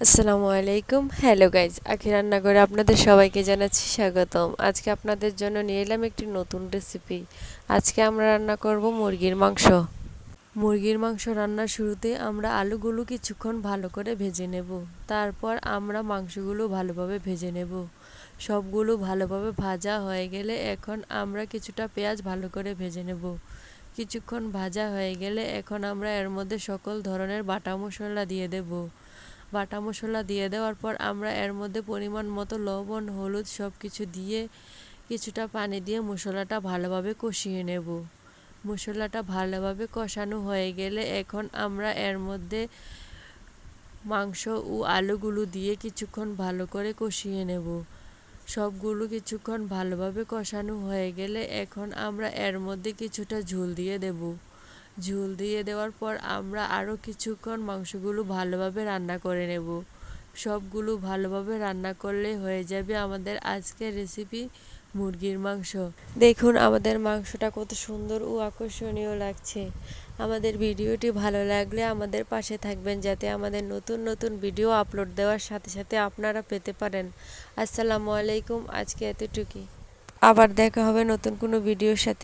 আসসালামু আলাইকুম। Hello guys, আখি রান্নাঘরে আপনাদের সবাইকে জানাচ্ছি স্বাগতম। আজকে আপনাদের জন্য নিয়ে এলাম একটি নতুন রেসিপি। আজকে আমরা রান্না করব মুরগির মাংস। মুরগির মাংস রান্নার শুরুতে আমরা আলুগুলো কিছুক্ষণ ভালো করে ভেজে নেব। তারপর আমরা মাংসগুলো ভালোভাবে ভেজে নেব। সবগুলো ভালোভাবে ভাজা হয়ে গেলে এখন আমরা কিছুটা পেঁয়াজ ভালো করে ভেজে নেব। কিছুক্ষণ ভাজা হয়ে গেলে এখন আমরা এর মধ্যে সকল ধরনের বাটা মশলা দিয়ে দেব। বাটা মশলা দিয়ে দেওয়ার পর আমরা এর মধ্যে পরিমাণ মতো লবণ, হলুদ সব কিছু দিয়ে কিছুটা পানি দিয়ে মশলাটা ভালোভাবে কষিয়ে নেব। মশলাটা ভালোভাবে কষানো হয়ে গেলে এখন আমরা এর মধ্যে মাংস ও আলুগুলো দিয়ে কিছুক্ষণ ভালো করে কষিয়ে নেব। সবগুলো কিছুক্ষণ ভালোভাবে কষানো হয়ে গেলে এখন আমরা এর মধ্যে কিছুটা ঝোল দিয়ে দেব। ঝোল দিয়ে দেওয়ার পর আমরা আরও কিছুক্ষণ মাংসগুলো ভালোভাবে রান্না করে নেব। সবগুলো ভালোভাবে রান্না করলে হয়ে যাবে আমাদের আজকের রেসিপি মুরগির মাংস। দেখুন আমাদের মাংসটা কত সুন্দর ও আকর্ষণীয় লাগছে। আমাদের ভিডিওটি ভালো লাগলে আমাদের পাশে থাকবেন, যাতে আমাদের নতুন নতুন ভিডিও আপলোড দেওয়ার সাথে সাথে আপনারা পেতে পারেন। আসসালামু আলাইকুম, আজকে এতটুকুই। আবার দেখা হবে নতুন কোনো ভিডিওর সাথে।